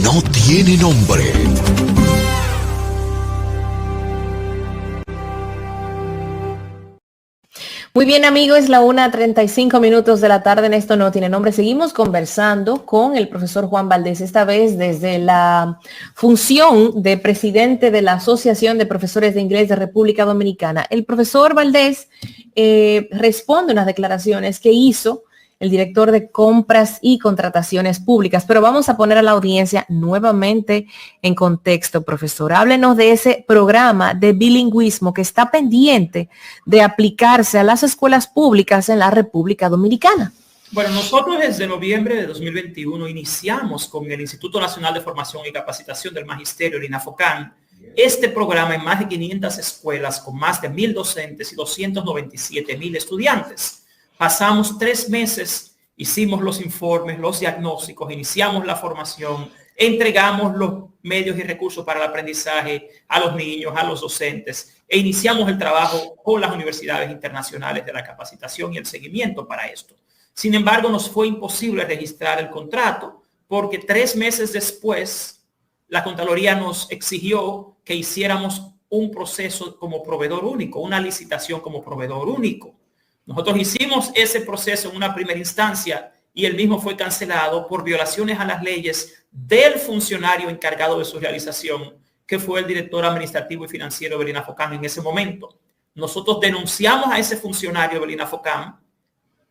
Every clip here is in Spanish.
no tiene nombre. Muy bien, amigos, es la 1:35 de la tarde en Esto No Tiene Nombre. Seguimos conversando con el profesor Juan Valdés, esta vez desde la función de presidente de la Asociación de Profesores de Inglés de República Dominicana. El profesor Valdés responde a unas declaraciones que hizo el director de Compras y Contrataciones Públicas, pero vamos a poner a la audiencia nuevamente en contexto, profesor. Háblenos de ese programa de bilingüismo que está pendiente de aplicarse a las escuelas públicas en la República Dominicana. Bueno, nosotros desde noviembre de 2021 iniciamos con el Instituto Nacional de Formación y Capacitación del Magisterio, el INAFOCAN, este programa en más de 500 escuelas con más de 1,000 docentes y 297,000 estudiantes. Pasamos 3 meses, hicimos los informes, los diagnósticos, iniciamos la formación, entregamos los medios y recursos para el aprendizaje a los niños, a los docentes, e iniciamos el trabajo con las universidades internacionales de la capacitación y el seguimiento para esto. Sin embargo, nos fue imposible registrar el contrato porque 3 meses después la Contraloría nos exigió que hiciéramos un proceso como proveedor único, una licitación como proveedor único. Nosotros hicimos ese proceso en una primera instancia y el mismo fue cancelado por violaciones a las leyes del funcionario encargado de su realización, que fue el director administrativo y financiero del INAFOCAM en ese momento. Nosotros denunciamos a ese funcionario del INAFOCAM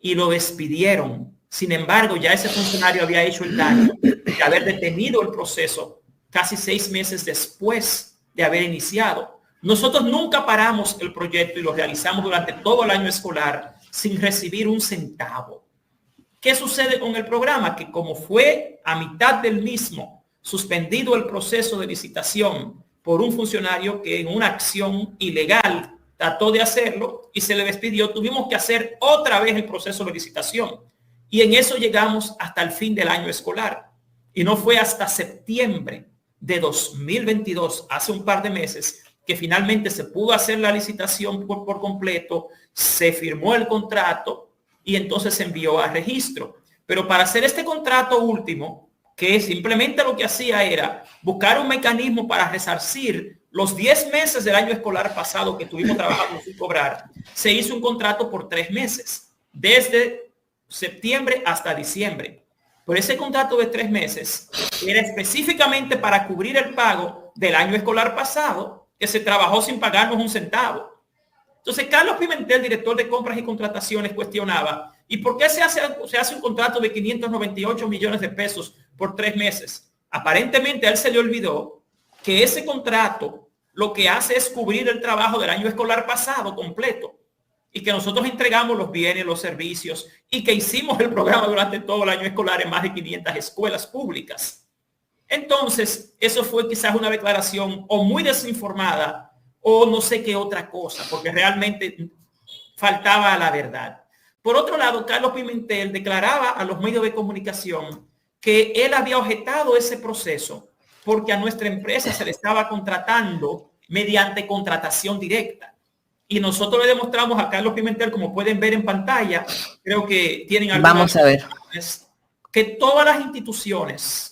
y lo despidieron. Sin embargo, ya ese funcionario había hecho el daño de haber detenido el proceso casi 6 meses después de haber iniciado. Nosotros nunca paramos el proyecto y lo realizamos durante todo el año escolar sin recibir un centavo. ¿Qué sucede con el programa? Que como fue a mitad del mismo suspendido el proceso de licitación por un funcionario que en una acción ilegal trató de hacerlo y se le despidió, tuvimos que hacer otra vez el proceso de licitación. Y en eso llegamos hasta el fin del año escolar. Y no fue hasta septiembre de 2022, hace un par de meses, que finalmente se pudo hacer la licitación por completo, se firmó el contrato y entonces se envió a registro. Pero para hacer este contrato último, que simplemente lo que hacía era buscar un mecanismo para resarcir los 10 meses del año escolar pasado que estuvimos trabajando sin cobrar, se hizo un contrato por 3 meses, desde septiembre hasta diciembre. Por ese contrato de 3 meses era específicamente para cubrir el pago del año escolar pasado, que se trabajó sin pagarnos un centavo. Entonces, Carlos Pimentel, director de Compras y Contrataciones, cuestionaba, ¿y por qué se hace un contrato de 598 millones de pesos por 3 meses? Aparentemente a él se le olvidó que ese contrato lo que hace es cubrir el trabajo del año escolar pasado completo y que nosotros entregamos los bienes, los servicios y que hicimos el programa durante todo el año escolar en más de 500 escuelas públicas. Entonces, eso fue quizás una declaración o muy desinformada o no sé qué otra cosa, porque realmente faltaba a la verdad. Por otro lado, Carlos Pimentel declaraba a los medios de comunicación que él había objetado ese proceso porque a nuestra empresa se le estaba contratando mediante contratación directa. Y nosotros le demostramos a Carlos Pimentel, como pueden ver en pantalla, creo que tienen algunas... Vamos a ver. Que todas las instituciones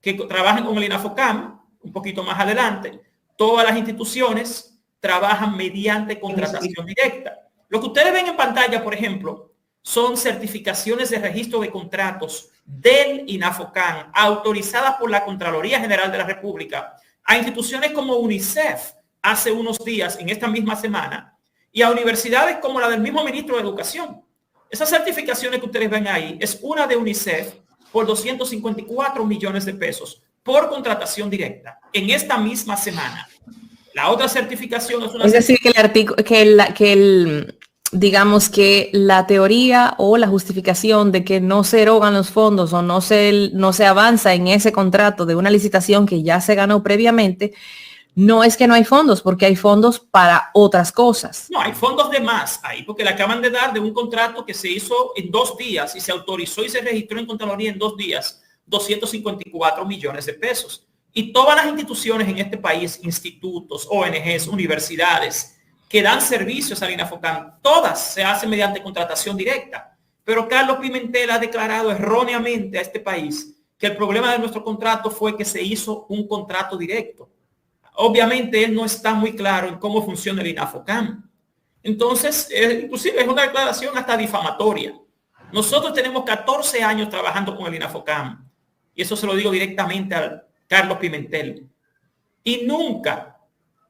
que trabajan con el INAFOCAM, un poquito más adelante, todas las instituciones trabajan mediante contratación directa. Lo que ustedes ven en pantalla, por ejemplo, son certificaciones de registro de contratos del INAFOCAM, autorizadas por la Contraloría General de la República, a instituciones como UNICEF hace unos días, en esta misma semana, y a universidades como la del mismo ministro de Educación. Esas certificaciones que ustedes ven ahí es una de UNICEF por 254 millones de pesos por contratación directa en esta misma semana. La otra certificación es una... Es decir, que el artículo, digamos que la teoría o la justificación de que no se erogan los fondos o no se avanza en ese contrato de una licitación que ya se ganó previamente, no es que no hay fondos, porque hay fondos para otras cosas. No, hay fondos de más ahí, porque le acaban de dar de un contrato que se hizo en 2 días y se autorizó y se registró en Contraloría en 2 días, 254 millones de pesos. Y todas las instituciones en este país, institutos, ONGs, universidades, que dan servicios al INAFOCAM, todas se hacen mediante contratación directa. Pero Carlos Pimentel ha declarado erróneamente a este país que el problema de nuestro contrato fue que se hizo un contrato directo. Obviamente él no está muy claro en cómo funciona el INAFOCAM. Entonces, inclusive es una declaración hasta difamatoria. Nosotros tenemos 14 años trabajando con el INAFOCAM, y eso se lo digo directamente a Carlos Pimentel, y nunca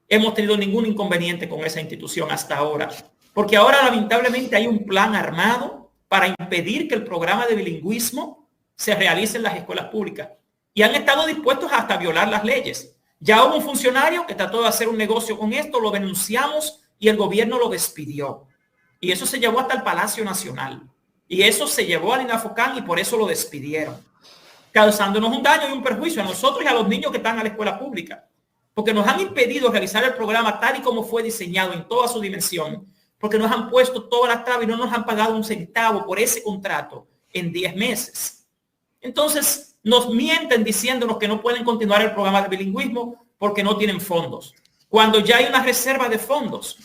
hemos tenido ningún inconveniente con esa institución hasta ahora, porque ahora lamentablemente hay un plan armado para impedir que el programa de bilingüismo se realice en las escuelas públicas, y han estado dispuestos hasta a violar las leyes. Ya hubo un funcionario que trató de hacer un negocio con esto, lo denunciamos y el gobierno lo despidió. Y eso se llevó hasta el Palacio Nacional. Y eso se llevó al INAFOCAM y por eso lo despidieron, causándonos un daño y un perjuicio a nosotros y a los niños que están en la escuela pública. Porque nos han impedido realizar el programa tal y como fue diseñado en toda su dimensión, porque nos han puesto todas las trabas y no nos han pagado un centavo por ese contrato en 10 meses. Entonces, nos mienten diciéndonos que no pueden continuar el programa de bilingüismo porque no tienen fondos, cuando ya hay una reserva de fondos.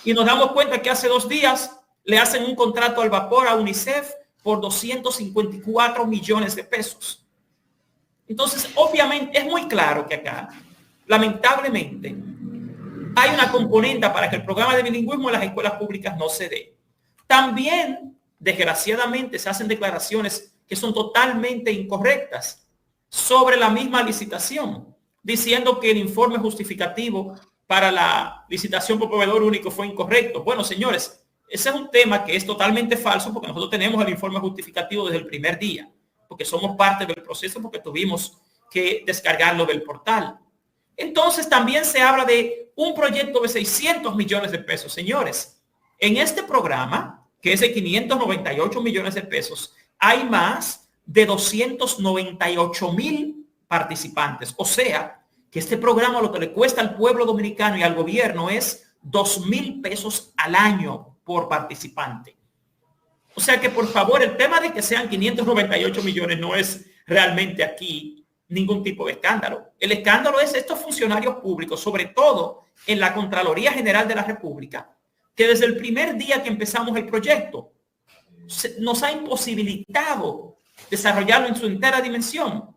Y nos damos cuenta que hace 2 días le hacen un contrato al vapor a UNICEF por 254 millones de pesos. Entonces, obviamente, es muy claro que acá, lamentablemente, hay una componente para que el programa de bilingüismo en las escuelas públicas no se dé. También, desgraciadamente, se hacen declaraciones que son totalmente incorrectas sobre la misma licitación, diciendo que el informe justificativo para la licitación por proveedor único fue incorrecto. Bueno, señores, ese es un tema que es totalmente falso, porque nosotros tenemos el informe justificativo desde el primer día, porque somos parte del proceso, porque tuvimos que descargarlo del portal. Entonces también se habla de un proyecto de 600 millones de pesos. Señores, en este programa, que es de 598 millones de pesos, hay más de 298,000 participantes. O sea, que este programa lo que le cuesta al pueblo dominicano y al gobierno es 2,000 pesos al año por participante. O sea que, por favor, el tema de que sean 598 millones no es realmente aquí ningún tipo de escándalo. El escándalo es estos funcionarios públicos, sobre todo en la Contraloría General de la República, que desde el primer día que empezamos el proyecto nos ha imposibilitado desarrollarlo en su entera dimensión,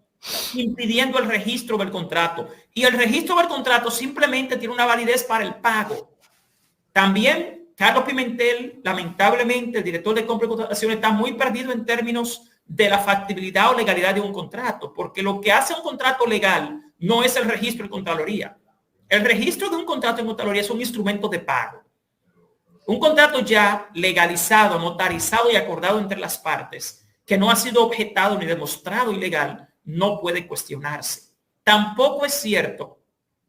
impidiendo el registro del contrato. Y el registro del contrato simplemente tiene una validez para el pago. También Carlos Pimentel, lamentablemente, el director de compra y contratación, está muy perdido en términos de la factibilidad o legalidad de un contrato, porque lo que hace un contrato legal no es el registro en Contraloría. El registro de un contrato en Contraloría es un instrumento de pago. Un contrato ya legalizado, notarizado y acordado entre las partes, que no ha sido objetado ni demostrado ilegal, no puede cuestionarse. Tampoco es cierto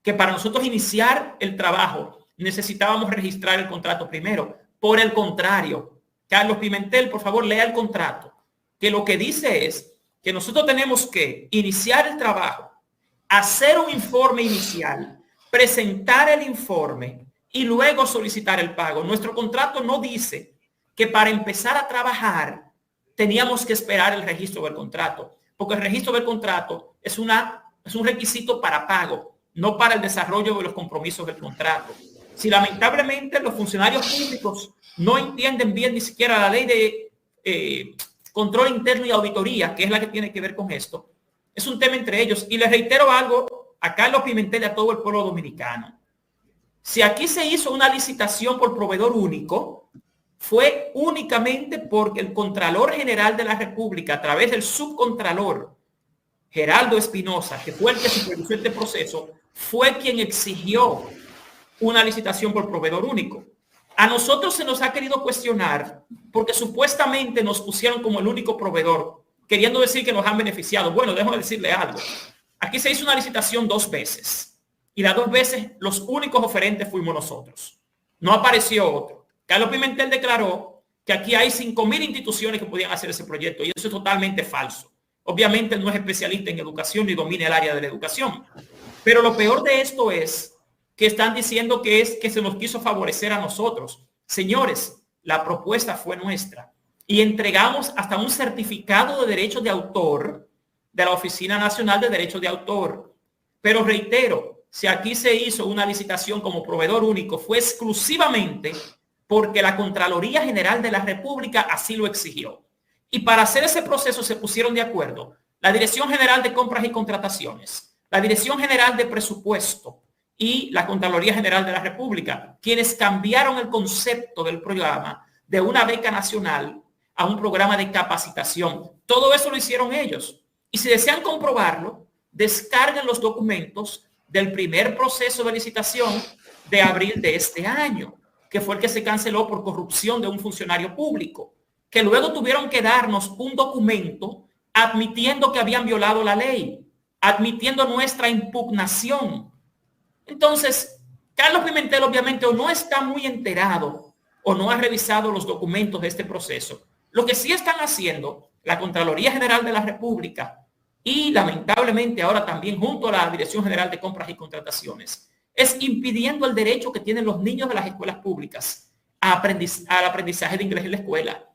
que para nosotros iniciar el trabajo necesitábamos registrar el contrato primero. Por el contrario, Carlos Pimentel, por favor, lea el contrato, que lo que dice es que nosotros tenemos que iniciar el trabajo, hacer un informe inicial, presentar el informe y luego solicitar el pago. Nuestro contrato no dice que para empezar a trabajar teníamos que esperar el registro del contrato, porque el registro del contrato es un requisito para pago, no para el desarrollo de los compromisos del contrato. Si lamentablemente los funcionarios públicos no entienden bien ni siquiera la ley de control interno y auditoría, que es la que tiene que ver con esto, es un tema entre ellos. Y les reitero algo a Carlos Pimentel y a todo el pueblo dominicano. Si aquí se hizo una licitación por proveedor único, fue únicamente porque el Contralor General de la República, a través del subcontralor Geraldo Espinosa, que fue el que supervisó este proceso, fue quien exigió una licitación por proveedor único. A nosotros se nos ha querido cuestionar porque supuestamente nos pusieron como el único proveedor, queriendo decir que nos han beneficiado. Bueno, déjame decirle algo. Aquí se hizo una licitación 2 veces y las 2 veces los únicos oferentes fuimos nosotros. No apareció otro. Carlos Pimentel declaró que aquí hay 5,000 instituciones que podían hacer ese proyecto y eso es totalmente falso. Obviamente no es especialista en educación ni domina el área de la educación. Pero lo peor de esto es que están diciendo que es que se nos quiso favorecer a nosotros. Señores, la propuesta fue nuestra y entregamos hasta un certificado de derechos de autor de la Oficina Nacional de Derechos de Autor. Pero reitero, si aquí se hizo una licitación como proveedor único, fue exclusivamente porque la Contraloría General de la República así lo exigió. Y para hacer ese proceso se pusieron de acuerdo la Dirección General de Compras y Contrataciones, la Dirección General de Presupuesto y la Contraloría General de la República, quienes cambiaron el concepto del programa de una beca nacional a un programa de capacitación. Todo eso lo hicieron ellos. Y si desean comprobarlo, descarguen los documentos del primer proceso de licitación de abril de este año, que fue el que se canceló por corrupción de un funcionario público, que luego tuvieron que darnos un documento admitiendo que habían violado la ley, admitiendo nuestra impugnación. Entonces, Carlos Pimentel obviamente o no está muy enterado o no ha revisado los documentos de este proceso. Lo que sí están haciendo la Contraloría General de la República y lamentablemente ahora también junto a la Dirección General de Compras y Contrataciones es impidiendo el derecho que tienen los niños de las escuelas públicas al aprendizaje de inglés en la escuela.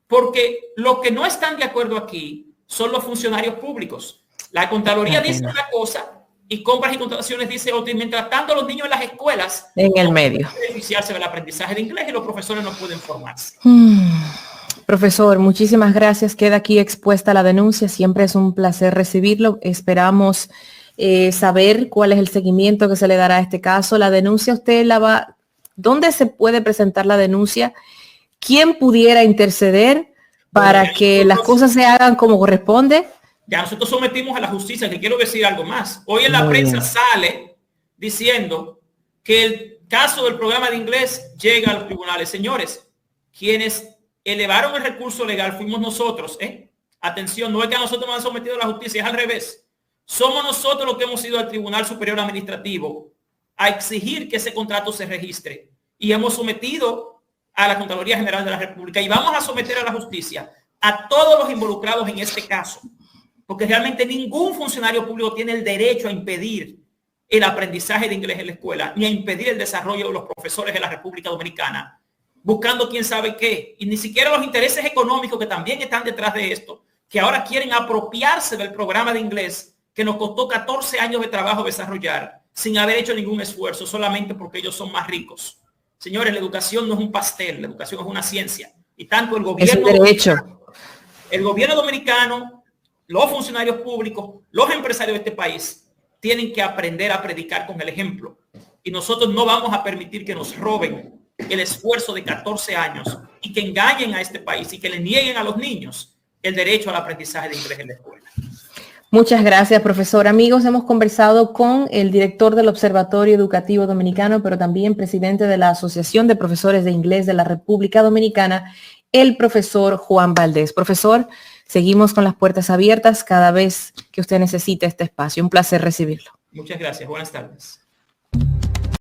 Porque lo que no están de acuerdo aquí son los funcionarios públicos. La Contraloría dice una cosa y Compras y Contrataciones dice otra, y mientras tanto los niños en las escuelas en el medio pueden beneficiarse del aprendizaje de inglés y los profesores no pueden formarse. Profesor, muchísimas gracias. Queda aquí expuesta la denuncia. Siempre es un placer recibirlo. Esperamos saber cuál es el seguimiento que se le dará a este caso. La denuncia usted la va... ¿Dónde se puede presentar la denuncia? ¿Quién pudiera interceder para que las cosas se hagan como corresponde? Ya nosotros sometimos a la justicia, que quiero decir algo más. Hoy en la prensa sale diciendo que el caso del programa de inglés llega a los tribunales. Señores, quienes elevaron el recurso legal fuimos nosotros. Atención, no es que a nosotros nos han sometido a la justicia, es al revés. Somos nosotros los que hemos ido al Tribunal Superior Administrativo a exigir que ese contrato se registre. Y hemos sometido a la Contraloría General de la República y vamos a someter a la justicia a todos los involucrados en este caso. Porque realmente ningún funcionario público tiene el derecho a impedir el aprendizaje de inglés en la escuela, ni a impedir el desarrollo de los profesores de la República Dominicana, buscando quién sabe qué, y ni siquiera los intereses económicos que también están detrás de esto, que ahora quieren apropiarse del programa de inglés que nos costó 14 años de trabajo desarrollar, sin haber hecho ningún esfuerzo, solamente porque ellos son más ricos. Señores, la educación no es un pastel, la educación es una ciencia. Y tanto el gobierno dominicano, los funcionarios públicos, los empresarios de este país, tienen que aprender a predicar con el ejemplo. Y nosotros no vamos a permitir que nos roben el esfuerzo de 14 años y que engañen a este país y que le nieguen a los niños el derecho al aprendizaje de inglés en la escuela. Muchas gracias, profesor. Amigos, hemos conversado con el director del Observatorio Educativo Dominicano, pero también presidente de la Asociación de Profesores de Inglés de la República Dominicana, el profesor Juan Valdés. Profesor, seguimos con las puertas abiertas cada vez que usted necesite este espacio. Un placer recibirlo. Muchas gracias. Buenas tardes.